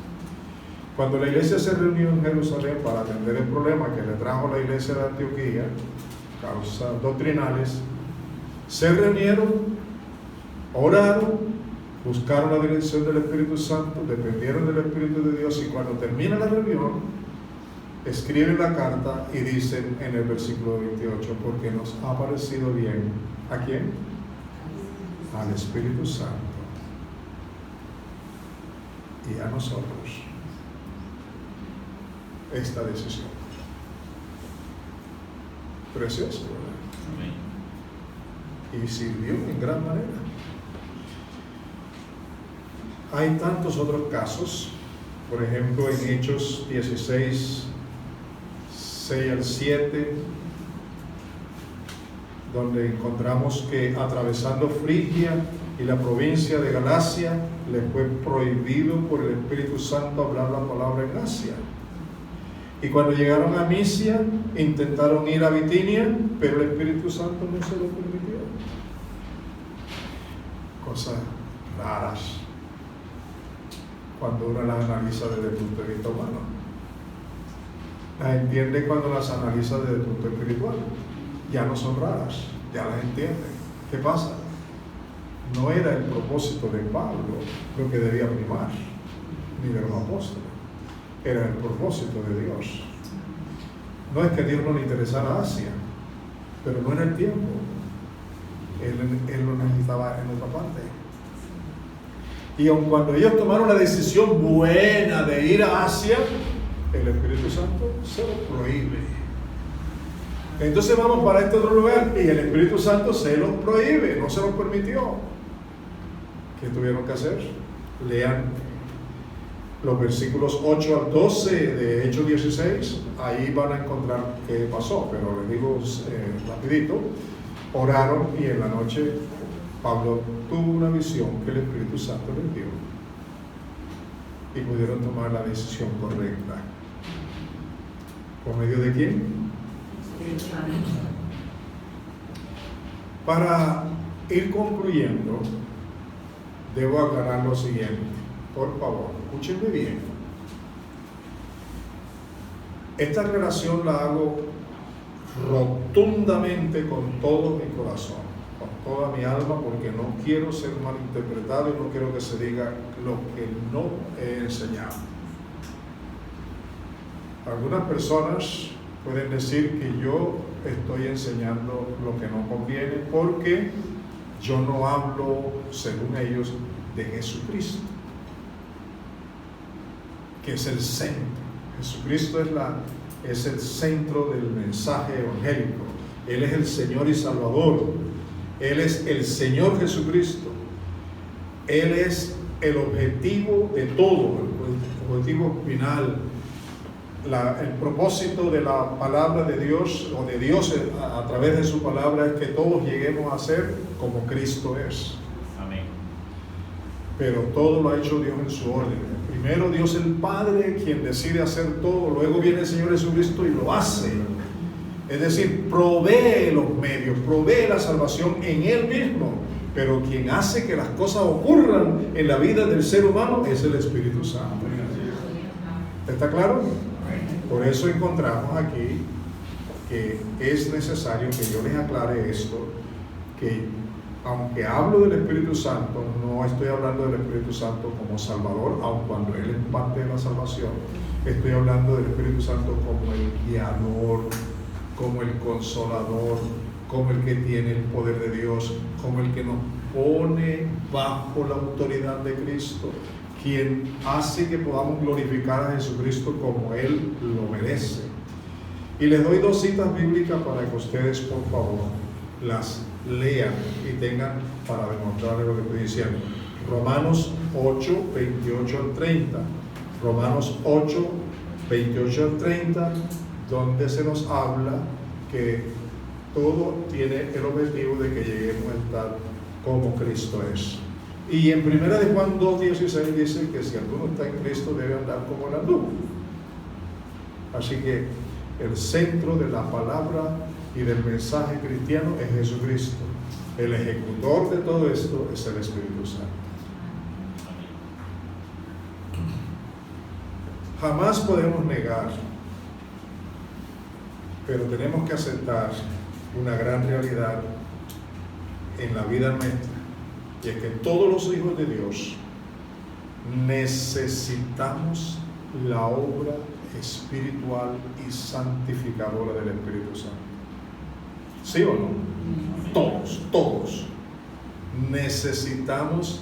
Cuando la iglesia se reunió en Jerusalén para atender el problema que le trajo la iglesia de Antioquía, causas doctrinales, se reunieron, oraron, buscaron la dirección del Espíritu Santo, dependieron del Espíritu de Dios, y cuando termina la reunión, escriben la carta y dicen en el versículo 28: porque nos ha parecido bien. ¿A quién? Al Espíritu Santo y a nosotros esta decisión. Precioso, ¿verdad? Amén. Y sirvió en gran manera. Hay tantos otros casos, por ejemplo en Hechos 16, 6 al 7, donde encontramos que atravesando Frigia y la provincia de Galacia, les fue prohibido por el Espíritu Santo hablar la palabra en Asia. Y cuando llegaron a Misia, intentaron ir a Bitinia, pero el Espíritu Santo no se lo permitió. Cosas raras cuando uno las analiza desde el punto de vista humano. Las entiende cuando las analiza desde el punto espiritual. Ya no son raras, ya las entiende. ¿Qué pasa? No era el propósito de Pablo lo que debía primar, ni de los apóstoles. Era el propósito de Dios. No es que a Dios no le interesara Asia, pero no era el tiempo. Él lo necesitaba en otra parte. Y aun cuando ellos tomaron la decisión buena de ir a Asia, el Espíritu Santo se lo prohíbe. Entonces vamos para este otro lugar y el Espíritu Santo se los prohíbe, no se los permitió. ¿Qué tuvieron que hacer? Lean los versículos 8 al 12 de Hechos 16, ahí van a encontrar qué pasó, pero les digo rapidito. Oraron y en la noche Pablo tuvo una visión que el Espíritu Santo les dio y pudieron tomar la decisión correcta. ¿Por medio de quién? Para ir concluyendo, debo aclarar lo siguiente. Por favor, escúchenme bien. Esta relación la hago rotundamente con todo mi corazón, con toda mi alma, porque no quiero ser malinterpretado y no quiero que se diga lo que no he enseñado. Algunas personas pueden decir que yo estoy enseñando lo que no conviene porque yo no hablo, según ellos, de Jesucristo, que es el centro. Jesucristo es el centro del mensaje evangélico. Él es el Señor y Salvador. Él es el Señor Jesucristo. Él es el objetivo de todo, el objetivo final. El propósito de la palabra de Dios, o de Dios a través de su palabra, es que todos lleguemos a ser como Cristo es. Amén. Pero todo lo ha hecho Dios en su orden. Primero Dios el Padre, quien decide hacer todo, luego viene el Señor Jesucristo y lo hace. Es decir, provee los medios, provee la salvación en Él mismo, pero quien hace que las cosas ocurran en la vida del ser humano es el Espíritu Santo. ¿Está claro? Por eso encontramos aquí que es necesario que yo les aclare esto, que aunque hablo del Espíritu Santo, no estoy hablando del Espíritu Santo como Salvador, aun cuando Él es parte de la salvación. Estoy hablando del Espíritu Santo como el guiador, como el consolador, como el que tiene el poder de Dios, como el que nos pone bajo la autoridad de Cristo, quien hace que podamos glorificar a Jesucristo como Él lo merece. Y les doy dos citas bíblicas para que ustedes, por favor, las lean y tengan para demostrarles lo que estoy diciendo. Romanos 8, 28 al 30. Romanos 8, 28 al 30, donde se nos habla que todo tiene el objetivo de que lleguemos a estar como Cristo es. Y en 1 de Juan 2:16 dice que si alguno está en Cristo debe andar como Él anduvo. Así que el centro de la palabra y del mensaje cristiano es Jesucristo. El ejecutor de todo esto es el Espíritu Santo. Jamás podemos negar, pero tenemos que aceptar una gran realidad en la vida nuestra, y es que todos los hijos de Dios necesitamos la obra espiritual y santificadora del Espíritu Santo. ¿Sí o no? Todos necesitamos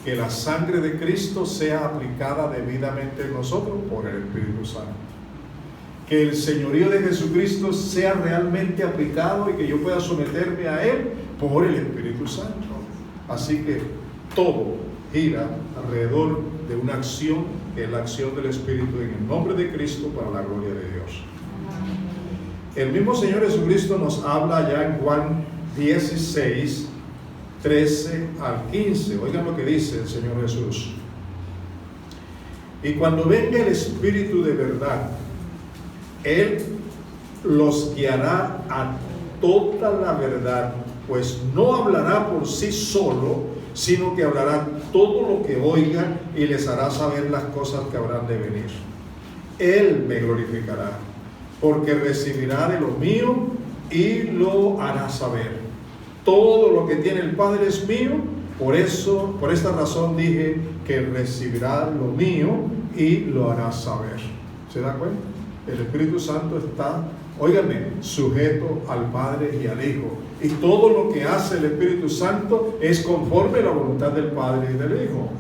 que la sangre de Cristo sea aplicada debidamente en nosotros por el Espíritu Santo. Que el señorío de Jesucristo sea realmente aplicado y que yo pueda someterme a Él por el Espíritu Santo. Así que todo gira alrededor de una acción, que es la acción del Espíritu en el nombre de Cristo para la gloria de Dios. El mismo Señor Jesucristo nos habla ya en Juan 16, 13 al 15. Oigan lo que dice el Señor Jesús. Y cuando venga el Espíritu de verdad, Él los guiará a toda la verdad, pues no hablará por sí solo, sino que hablará todo lo que oiga y les hará saber las cosas que habrán de venir. Él me glorificará, porque recibirá de lo mío y lo hará saber. Todo lo que tiene el Padre es mío, por esta razón dije que recibirá lo mío y lo hará saber. ¿Se da cuenta? El Espíritu Santo está, óigame, sujeto al Padre y al Hijo. Y todo lo que hace el Espíritu Santo es conforme a la voluntad del Padre y del Hijo.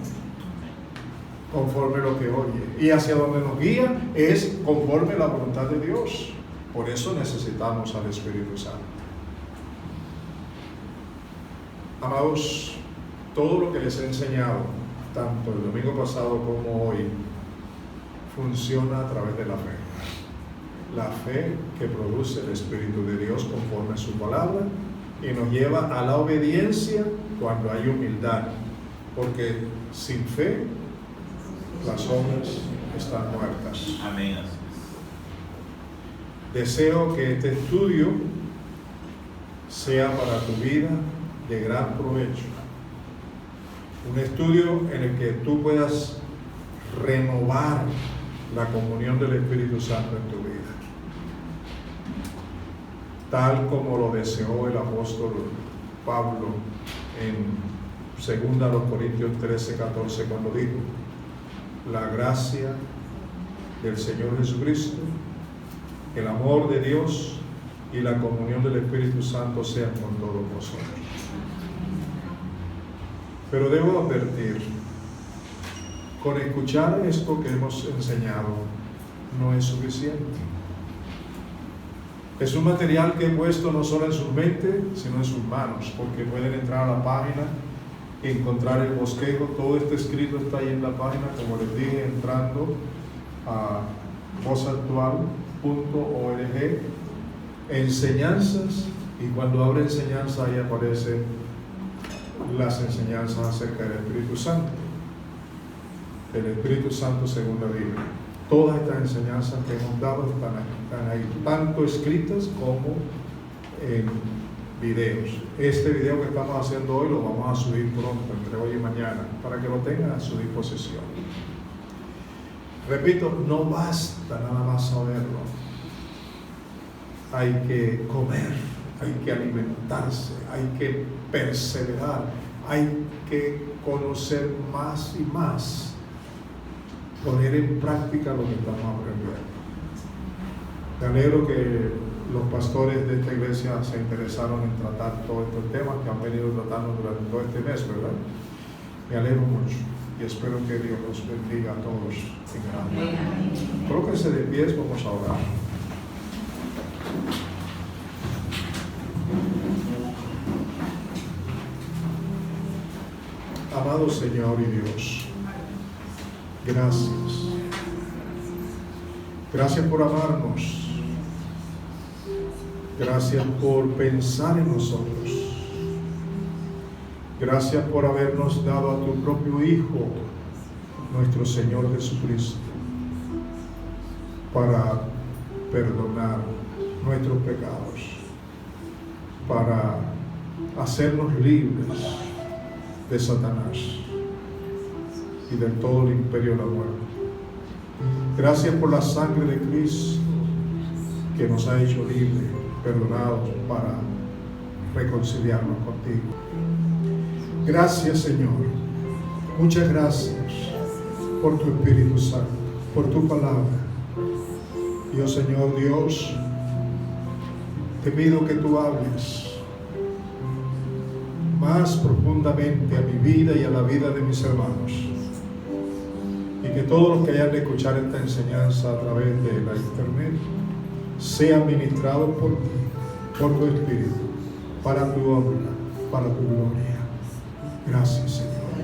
Conforme a lo que oye. Y hacia donde nos guía es conforme a la voluntad de Dios. Por eso necesitamos al Espíritu Santo. Amados, todo lo que les he enseñado, tanto el domingo pasado como hoy, funciona a través de la fe. La fe que produce el Espíritu de Dios conforme a su palabra y nos lleva a la obediencia cuando hay humildad, porque sin fe las obras están muertas. Amén. Deseo que este estudio sea para tu vida de gran provecho. Un estudio en el que tú puedas renovar la comunión del Espíritu Santo en tu vida. tal como lo deseó el apóstol Pablo en 2 Corintios 13:14, cuando dijo: la gracia del Señor Jesucristo, el amor de Dios y la comunión del Espíritu Santo sean con todos vosotros. Pero debo advertir, con escuchar esto que hemos enseñado no es suficiente. Es un material que he puesto no solo en su mente, sino en sus manos, porque pueden entrar a la página y encontrar el bosquejo. Todo este escrito está ahí en la página, como les dije, entrando a vozactual.org, enseñanzas, y cuando abre enseñanza ahí aparecen las enseñanzas acerca del Espíritu Santo. El Espíritu Santo según la Biblia. Todas estas enseñanzas que hemos dado están ahí, tanto escritas como en videos. Este video que estamos haciendo hoy lo vamos a subir pronto, entre hoy y mañana, para que lo tengan a su disposición. Repito, no basta nada más saberlo. Hay que comer, hay que alimentarse, hay que perseverar, hay que conocer más y más, poner en práctica lo que estamos aprendiendo. Me alegro que los pastores de esta iglesia se interesaron en tratar todos estos temas que han venido tratando durante todo este mes, ¿verdad? Me alegro mucho y espero que Dios los bendiga a todos en grande. Colóquense de pies, vamos a orar. Amado Señor y Dios, gracias. Gracias por amarnos. Gracias por pensar en nosotros. Gracias por habernos dado a tu propio Hijo, nuestro Señor Jesucristo, para perdonar nuestros pecados, para hacernos libres de Satanás y de todo el imperio de la muerte. Gracias por la sangre de Cristo que nos ha hecho libres, perdonados, para reconciliarnos contigo. Gracias, Señor. Muchas gracias por tu Espíritu Santo, por tu palabra. Yo, Señor Dios, te pido que tú hables más profundamente a mi vida y a la vida de mis hermanos, y que todos los que hayan de escuchar esta enseñanza a través de la internet sean ministrados por ti, por tu Espíritu, para tu honra, para tu gloria. Gracias, Señor.